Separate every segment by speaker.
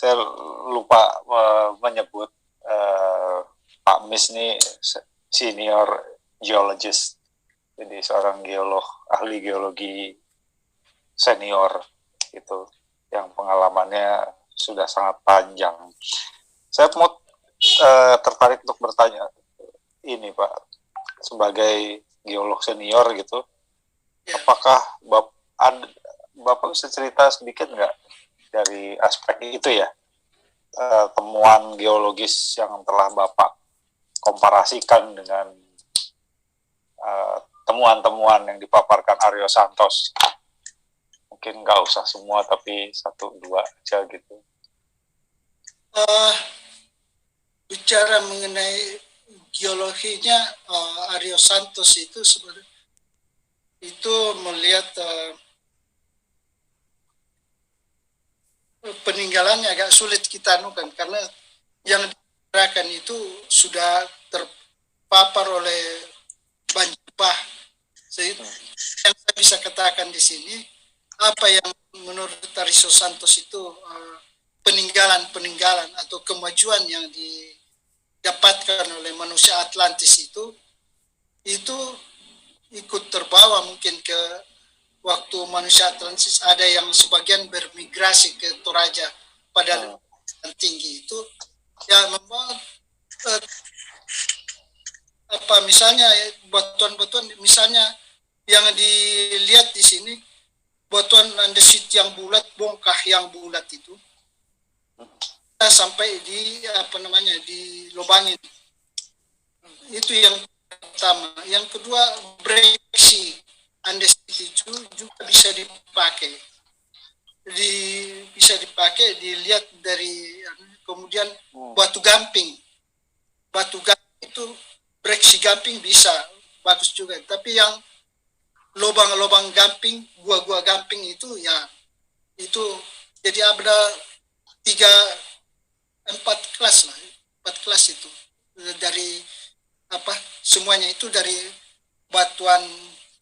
Speaker 1: saya lupa menyebut Pak Mis ini senior geologist, jadi seorang geolog, ahli geologi senior itu, yang pengalamannya sudah sangat panjang. Saya mau tertarik untuk bertanya ini Pak, sebagai geolog senior gitu, apakah Bapak bisa cerita sedikit nggak dari aspek itu ya, temuan geologis yang telah Bapak komparasikan dengan temuan-temuan yang dipaparkan Aryo Santos? Mungkin nggak usah semua, tapi 1-2 aja gitu.
Speaker 2: Bicara mengenai geologinya, Aryo Santos itu sebenarnya itu melihat peninggalannya agak sulit kita anukan, karena yang dikirakan itu sudah terpapar oleh banjir bah. Yang saya bisa katakan di sini, apa yang menurut Aryo Santos itu peninggalan atau kemajuan yang didapatkan oleh manusia Atlantis itu ikut terbawa mungkin ke waktu manusia Atlantis. Ada yang sebagian bermigrasi ke Toraja pada letusan tinggi itu, ya membawa misalnya batuan-batuan, misalnya yang dilihat di sini, batuan andesit yang bulat, bongkah yang bulat itu sampai di di lubangin. Itu yang pertama. Yang kedua, breksi andesit itu juga bisa dipakai. Bisa dipakai, dilihat dari kemudian batu gamping. Batu gamping itu, breksi gamping bisa bagus juga. Tapi yang lubang-lubang gamping, gua-gua gamping itu ya itu jadi ada 4 kelas itu, dari semuanya itu dari batuan,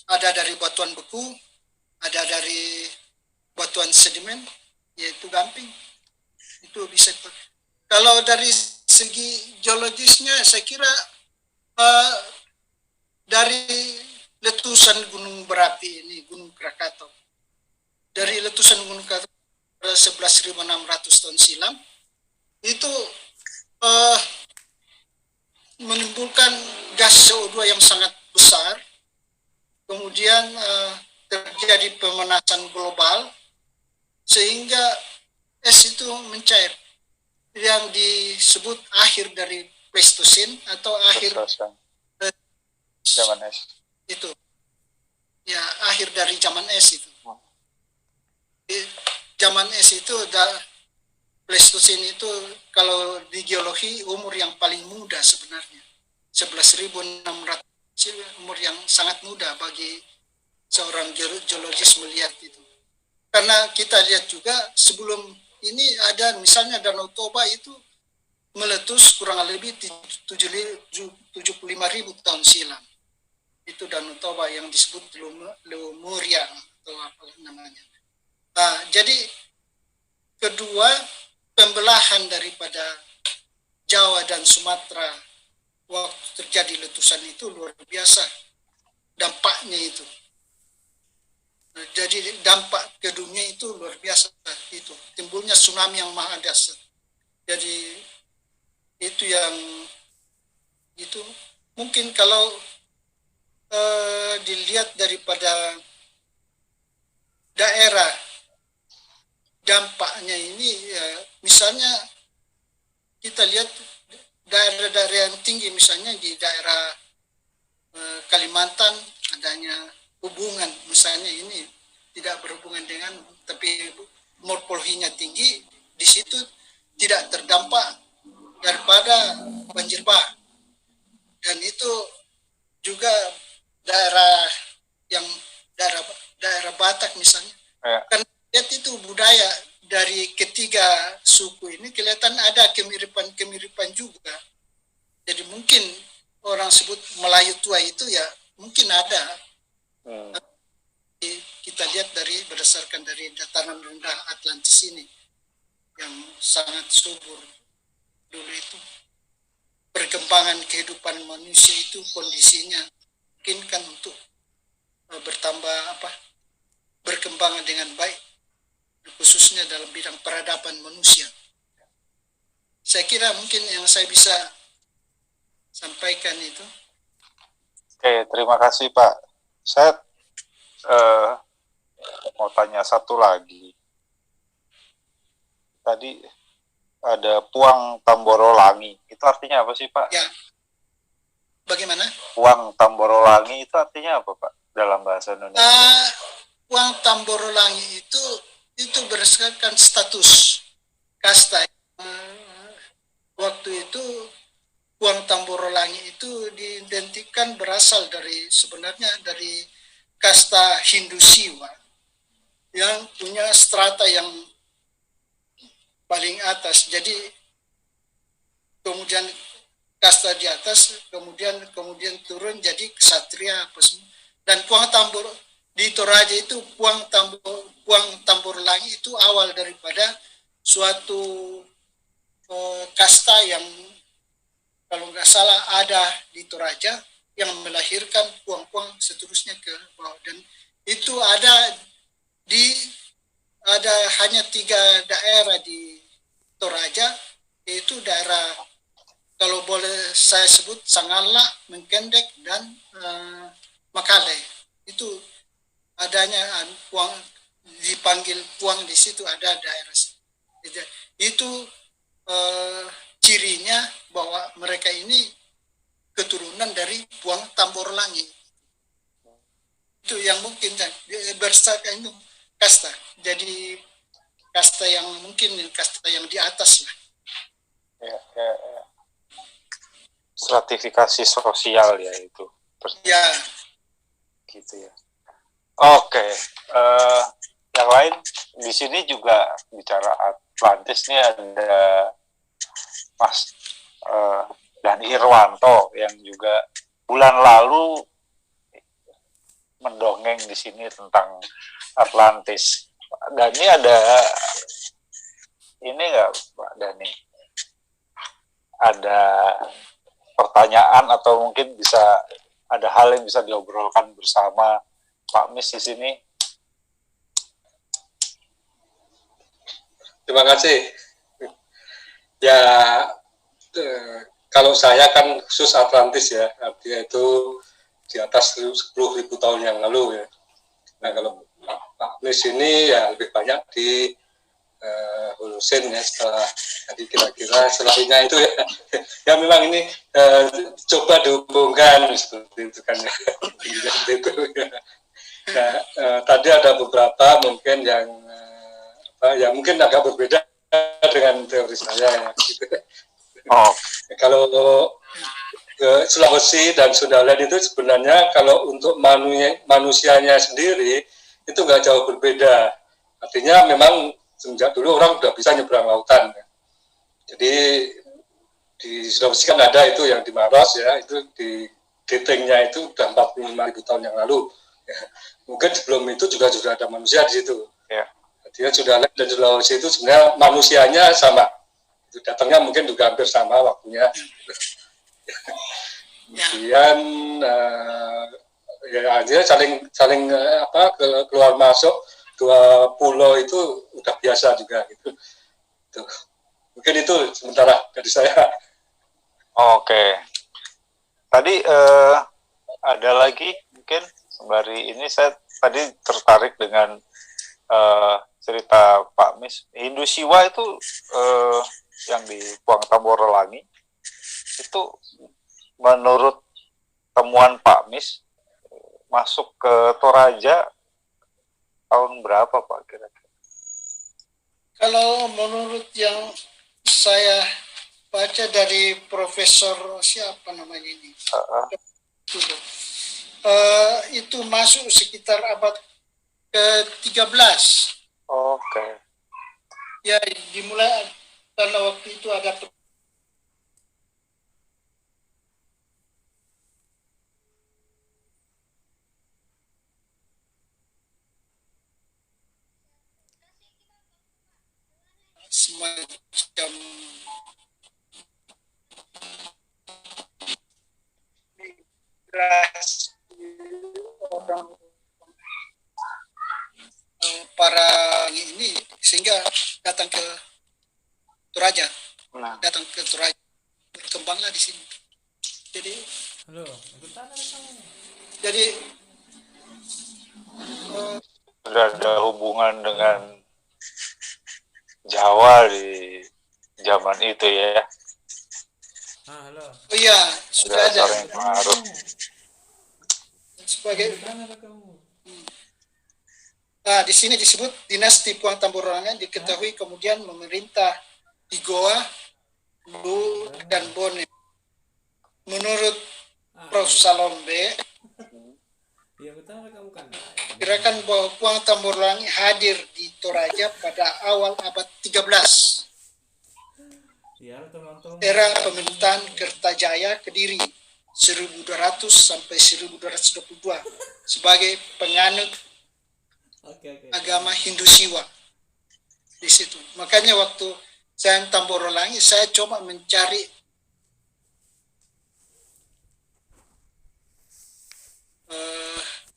Speaker 2: ada dari batuan beku, ada dari batuan sedimen, yaitu gamping. Itu bisa. Kalau dari segi geologisnya, saya kira dari letusan gunung berapi ini, Gunung Krakatau. Dari letusan Gunung Krakatau 11.600 tahun silam, itu menimbulkan gas CO2 yang sangat besar. Kemudian terjadi pemanasan global, sehingga es itu mencair, yang disebut akhir dari Pleistosen atau akhir
Speaker 1: zaman es.
Speaker 2: Itu ya, akhir dari zaman es itu. Zaman es itu Pleistosen itu kalau di geologi umur yang paling muda sebenarnya. 11.600, umur yang sangat muda bagi seorang geologis melihat itu. Karena kita lihat juga sebelum ini ada misalnya Danau Toba itu meletus kurang lebih 75.000 tahun silam. Itu Danau Toba yang disebut Lemuria atau apa namanya. Jadi kedua, pembelahan daripada Jawa dan Sumatera waktu terjadi letusan itu luar biasa dampaknya itu. Jadi dampak ke dunia itu luar biasa, itu timbulnya tsunami yang maha dahsyat. Jadi itu yang itu mungkin kalau dilihat daripada daerah dampaknya ini, misalnya kita lihat daerah-daerah yang tinggi, misalnya di daerah Kalimantan adanya hubungan, misalnya ini tidak berhubungan dengan, tapi morfologinya tinggi, di situ tidak terdampak daripada banjir bah. Dan itu juga daerah yang daerah Batak misalnya, karena lihat itu budaya dari ketiga suku ini kelihatan ada kemiripan juga. Jadi mungkin orang sebut Melayu tua itu ya mungkin ada. Kita lihat berdasarkan dari dataran rendah Atlantis ini yang sangat subur dulu itu. Perkembangan kehidupan manusia itu kondisinya memungkinkan untuk bertambah berkembangan dengan baik, khususnya dalam bidang peradaban manusia. Saya kira mungkin yang saya bisa sampaikan itu.
Speaker 1: Oke, terima kasih Pak. Saya mau tanya satu lagi. Tadi ada Puang Tamborolangi. Itu artinya apa sih Pak?
Speaker 2: Ya, bagaimana?
Speaker 1: Puang Tamborolangi itu artinya apa Pak dalam bahasa Indonesia?
Speaker 2: Puang Tamborolangi itu berdasarkan status kasta. Waktu itu Puang Tamborolangi itu diidentikan berasal sebenarnya dari kasta Hindu Siwa yang punya strata yang paling atas. Jadi kemudian kasta di atas, kemudian turun jadi ksatria dan Puang Tambor di Toraja itu Puang Tamborolangi itu awal daripada suatu kasta yang kalau nggak salah ada di Toraja yang melahirkan puang-puang seterusnya ke bawah, dan itu ada hanya 3 daerah di Toraja, yaitu daerah kalau boleh saya sebut Sangala, Mengkendek, dan Makale. Itu adanya puang, dipanggil puang di situ, ada daerah itu cirinya bahwa mereka ini keturunan dari Puang Tamborolangi. Itu yang mungkin berdasarkan itu kasta. Jadi kasta yang mungkin kasta yang di atas lah.
Speaker 1: Ya. Stratifikasi sosial ya itu.
Speaker 2: Ya.
Speaker 1: Gitu ya. Oke. Yang lain di sini juga bicara Atlantis nih ada Mas Dhani Irwanto yang juga bulan lalu mendongeng di sini tentang Atlantis. Dhani ada ini nggak Pak Dhani? Ada pertanyaan atau mungkin bisa ada hal yang bisa diobrolkan bersama Pak Mis di sini?
Speaker 3: Terima kasih. Ya, kalau saya kan khusus Atlantis ya, artinya itu di atas 10.000 tahun yang lalu ya. Nah, kalau Pak Mis ini ya lebih banyak di Holosen ya, setelah jadi kira-kira setelahnya itu ya, ya memang ini coba dihubungkan seperti itu kan ya. Itu, ya. Nah, tadi ada beberapa mungkin yang ya mungkin agak berbeda dengan teori saya gitu. Kalau Sulawesi dan Sunda lain itu sebenarnya kalau untuk manusianya sendiri itu nggak jauh berbeda. Artinya memang semenjak dulu orang sudah bisa nyebrang lautan. Jadi di Sulawesi kan ada itu yang di Maros ya, itu di Getengnya itu sudah 45.000 tahun yang lalu. Ya. Mungkin sebelum itu juga sudah ada manusia di situ.
Speaker 1: Ya.
Speaker 3: Artinya Sunda dan Sulawesi itu sebenarnya manusianya sama. Itu datangnya mungkin juga hampir sama waktunya. Kemudian ya akhirnya saling keluar masuk dua pulau itu udah biasa juga gitu. Tuh. Mungkin itu sementara dari saya.
Speaker 1: Oke. Tadi ada lagi mungkin sembari ini saya tadi tertarik dengan cerita Pak Mis. Hindu Siwa itu yang di Puang Tamborolangi itu menurut temuan Pak Mis masuk ke Toraja tahun berapa Pak kira-kira?
Speaker 2: Kalau menurut yang saya baca dari Profesor siapa namanya ini, itu masuk sekitar abad ke-13.
Speaker 1: Oke.
Speaker 2: Ya dimulai karena waktu itu ada semacam migrasi orang para ini sehingga datang ke Toraja,
Speaker 1: Nah,
Speaker 2: berkembanglah di sini. Jadi
Speaker 4: Halo, ikutan ada kamu.
Speaker 2: jadi
Speaker 1: sudah ada hubungan dengan Jawa di zaman itu ya.
Speaker 4: Halo.
Speaker 2: oh iya sudah ada
Speaker 1: Saling pengaruh.
Speaker 2: sebagai
Speaker 4: Ikutan ada kamu.
Speaker 2: Nah, di sini disebut dinasti Puang Tamboralangan diketahui kemudian memerintah di Goa, Lu dan Bone. Menurut Prof. Salombe,
Speaker 4: Iya, ikutan ada kamu kan.
Speaker 2: kirakan bahwa Puang Tamboralangan hadir di Toraja pada awal abad 13,
Speaker 4: Iya, teman-teman.
Speaker 2: era pemerintahan Kertajaya Kediri 1200 sampai 1222 sebagai penganut
Speaker 4: Oke.
Speaker 2: agama Hindu Siwa di situ. Makanya waktu saya Tamborolangi, saya coba mencari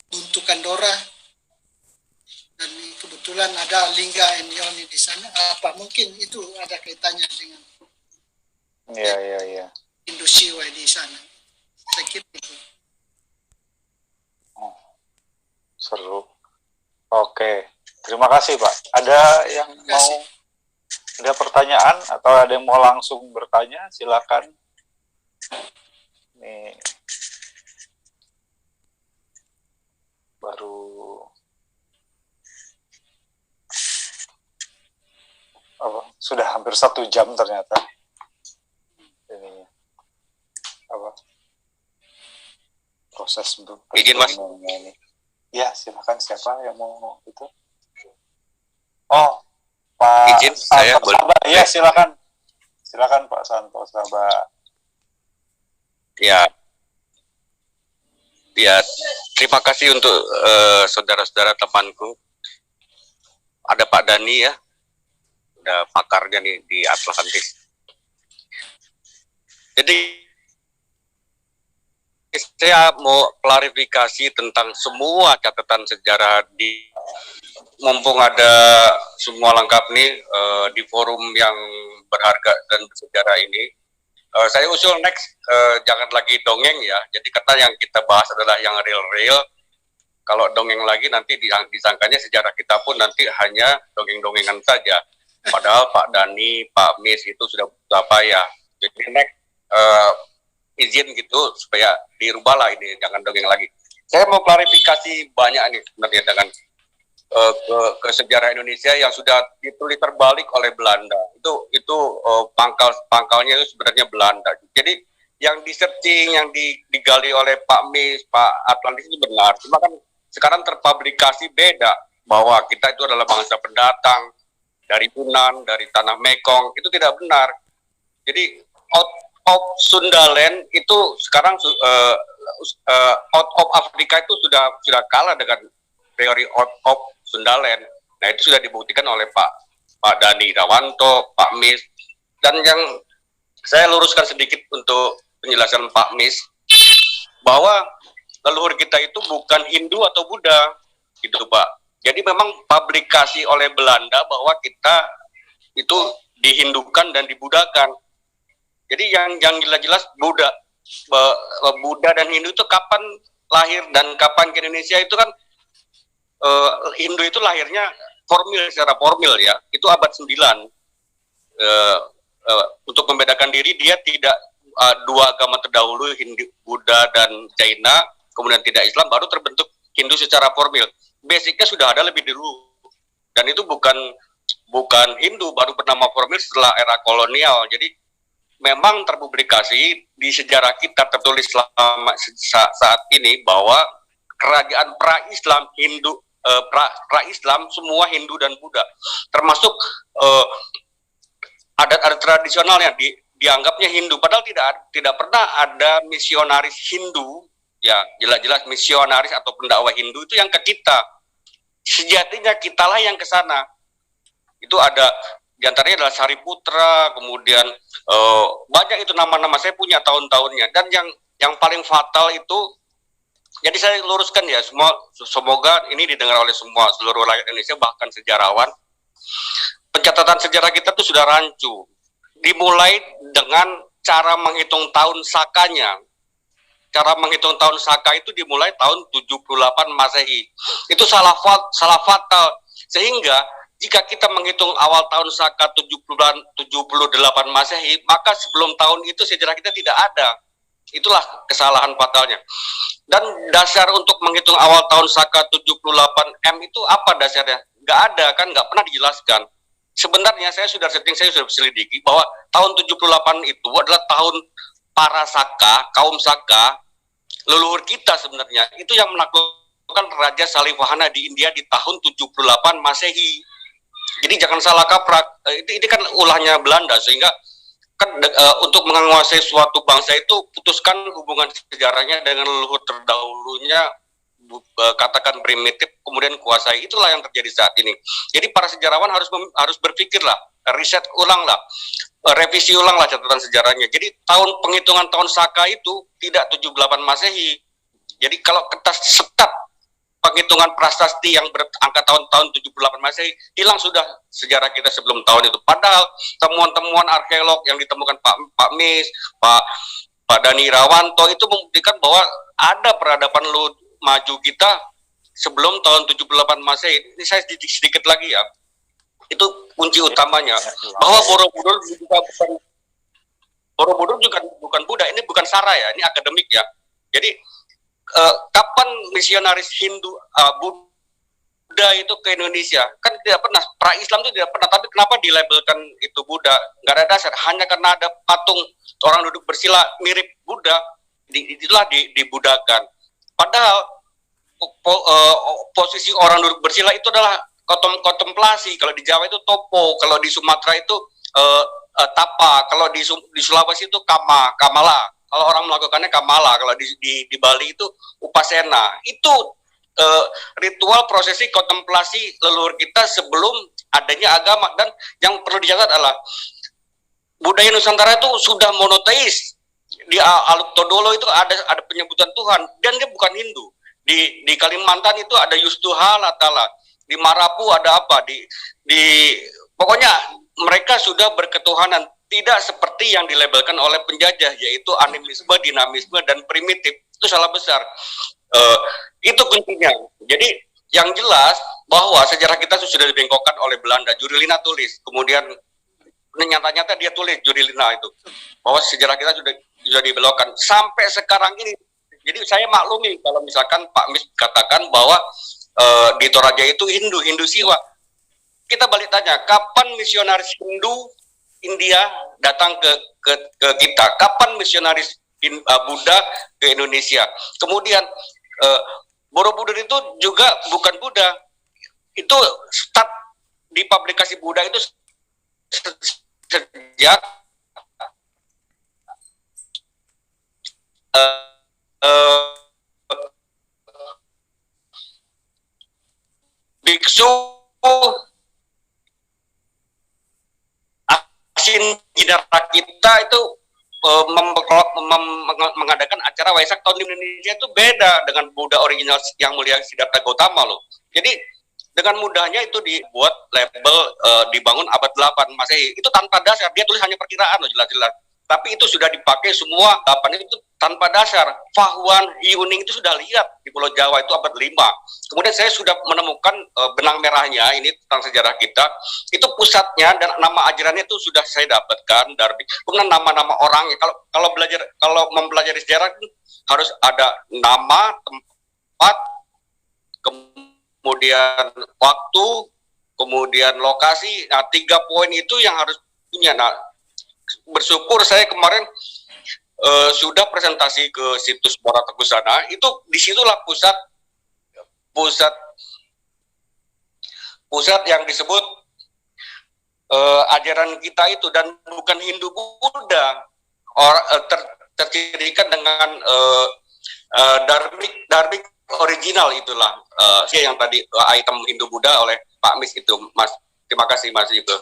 Speaker 2: bentukan Dora, dan kebetulan ada Lingga Enyoni di sana. Apa mungkin itu ada kaitannya dengan
Speaker 1: Iya.
Speaker 2: Hindu Siwa di sana? Saya kira itu.
Speaker 1: Seru. Oke, terima kasih Pak. Ada yang mau ada pertanyaan atau ada yang mau langsung bertanya? Silakan. Nih baru sudah hampir 1 jam ternyata. Ini proses
Speaker 5: Izin, Mas.
Speaker 1: ini. Ya, silakan siapa yang mau itu? Oh, Pak
Speaker 5: Izin, saya
Speaker 1: Santo Sabah. Ya, silakan. Silakan Pak Santo Sabah.
Speaker 5: Ya, terima kasih untuk saudara-saudara temanku. Ada Pak Dani ya, ada pakarnya nih di Atlantis. Jadi saya mau klarifikasi tentang semua catatan sejarah mumpung ada semua lengkap nih di forum yang berharga dan bersejarah ini. Saya usul next jangan lagi dongeng ya. Jadi kata yang kita bahas adalah yang real. Kalau dongeng lagi nanti disangkanya sejarah kita pun nanti hanya dongeng-dongengan saja. Padahal Pak Dani, Pak Mis itu sudah apa ya. Jadi next izin gitu supaya dirubahlah ini, jangan dongeng lagi. Saya mau klarifikasi banyak nih sebenarnya dengan ke sejarah Indonesia yang sudah ditulis terbalik oleh Belanda. Itu pangkalnya itu sebenarnya Belanda. Jadi yang di-searching, yang digali oleh Pak Mis, Pak Atlantis itu benar. Cuma kan sekarang terpublikasi beda bahwa kita itu adalah bangsa pendatang dari Yunan, dari tanah Mekong, itu tidak benar. Jadi out of Sundaland itu sekarang out of Afrika itu sudah kalah dengan teori out of Sundaland. Nah itu sudah dibuktikan oleh Pak Dani Rawanto, Pak Mis, dan yang saya luruskan sedikit untuk penjelasan Pak Mis bahwa leluhur kita itu bukan Hindu atau Buddha, gitu Pak. Jadi memang publikasi oleh Belanda bahwa kita itu dihindukan dan dibudakan. Jadi yang jelas-jelas Buddha dan Hindu itu kapan lahir dan kapan ke Indonesia itu kan Hindu itu lahirnya secara formal ya, itu abad 9. Untuk membedakan diri dia tidak dua agama terdahulu Hindu, Buddha dan China, kemudian tidak Islam, baru terbentuk Hindu secara formal. Basicnya sudah ada lebih dulu, dan itu bukan Hindu, baru bernama formal setelah era kolonial. Jadi memang terpublikasi di sejarah kita tertulis saat ini bahwa kerajaan pra-Islam Hindu pra-Islam semua Hindu dan Buddha, termasuk adat-adat tradisional yang dianggapnya Hindu, padahal tidak pernah ada misionaris Hindu ya, jelas-jelas misionaris atau pendakwah Hindu itu yang ke kita. Sejatinya kitalah yang ke sana. Itu ada Di antaranya adalah Sariputra, kemudian banyak itu nama-nama, saya punya tahun-tahunnya. Dan yang paling fatal itu, jadi saya luruskan ya, semoga ini didengar oleh seluruh rakyat Indonesia, bahkan sejarawan. Pencatatan sejarah kita itu sudah rancu. Dimulai dengan cara menghitung tahun sakanya. Cara menghitung tahun Saka itu dimulai tahun 78 Masehi. Itu salah fatal. Sehingga jika kita menghitung awal tahun Saka 78 Masehi, maka sebelum tahun itu sejarah kita tidak ada. Itulah kesalahan fatalnya. Dan dasar untuk menghitung awal tahun Saka 78 M itu apa dasarnya? Nggak ada, kan nggak pernah dijelaskan. Sebenarnya saya sudah selidiki bahwa tahun 78 itu adalah tahun para Saka, kaum Saka, leluhur kita sebenarnya, itu yang menaklukkan Raja Salivahana di India di tahun 78 Masehi. Jadi jangan salah kaprah, ini kan ulahnya Belanda, sehingga kan untuk menguasai suatu bangsa itu putuskan hubungan sejarahnya dengan leluhur terdahulunya, katakan primitif, kemudian kuasai. Itulah yang terjadi saat ini. Jadi para sejarawan harus berpikirlah, riset ulanglah, revisi ulanglah catatan sejarahnya. Jadi penghitungan tahun Saka itu tidak 78 Masehi. Jadi kalau kita setat penghitungan prasasti yang berangka tahun-tahun 78 Masehi, hilang sudah sejarah kita sebelum tahun itu. Padahal temuan-temuan arkeolog yang ditemukan Pak Mis, Pak Dani Rawanto itu membuktikan bahwa ada peradaban maju kita sebelum tahun 78 Masehi. Ini saya sedikit lagi ya. Itu kunci utamanya, bahwa Borobudur juga bukan Buddha, ini bukan Sara ya, ini akademik ya. Jadi kapan misionaris Hindu Buddha itu ke Indonesia? Kan tidak pernah, pra-Islam itu tidak pernah, tapi kenapa dilabelkan itu Buddha? Nggak ada dasar, hanya karena ada patung orang duduk bersila mirip Buddha, itulah dibudakan. Padahal posisi orang duduk bersila itu adalah kontemplasi. Kalau di Jawa itu topo, kalau di Sumatera itu tapa, kalau di Sulawesi itu kamala. Kalau orang melakukannya kamala, kalau di Bali itu upasena. Itu ritual prosesi kontemplasi leluhur kita sebelum adanya agama. Dan yang perlu dicatat adalah budaya Nusantara itu sudah monoteis. Di Aluk Todolo itu ada penyebutan Tuhan, dan dia bukan Hindu. Di Kalimantan itu ada Yustuha Latala. Di Marapu ada apa? Pokoknya mereka sudah berketuhanan, tidak seperti yang dilabelkan oleh penjajah, yaitu animisme, dinamisme, dan primitif. Itu salah besar. Itu kuncinya. Jadi yang jelas bahwa sejarah kita sudah dibengkokkan oleh Belanda. Jurilina tulis, kemudian nyata-nyata dia tulis Jurilina itu bahwa sejarah kita sudah dibelokkan sampai sekarang ini. Jadi saya maklumi kalau misalkan Pak Mis katakan bahwa di Toraja itu Hindu Siwa. Kita balik tanya, kapan misionaris Hindu India datang ke kita? Kapan misionaris Buddha ke Indonesia? Kemudian Borobudur itu juga bukan Buddha. Itu start di publikasi Buddha itu sejak biksu Asin Jinara kita itu mengadakan acara Waisak tahun di Indonesia itu beda dengan Buddha original yang mulia Siddhartha Gautama loh. Jadi dengan mudahnya itu dibuat label dibangun abad 8 Masehi. Itu tanpa dasar, dia tulis hanya perkiraan loh jelas-jelas. Tapi itu sudah dipakai semua kapan itu tanpa dasar. Fahuan, Yuning itu sudah lihat di Pulau Jawa itu abad 5. Kemudian saya sudah menemukan benang merahnya ini tentang sejarah kita. Itu pusatnya dan nama ajarannya itu sudah saya dapatkan dari kemudian nama-nama orangnya. Kalau mempelajari sejarah harus ada nama, tempat, kemudian waktu, kemudian lokasi. Nah, 3 poin itu yang harus punya. Nah, bersyukur saya kemarin sudah presentasi ke situs Muara Teguh sana. Itu disitulah pusat yang disebut ajaran kita itu, dan bukan Hindu Buddha. Tercirikan dengan dharmic original itulah yang tadi item Hindu Buddha oleh Pak Mis itu, Mas. Terima kasih Mas Yugo.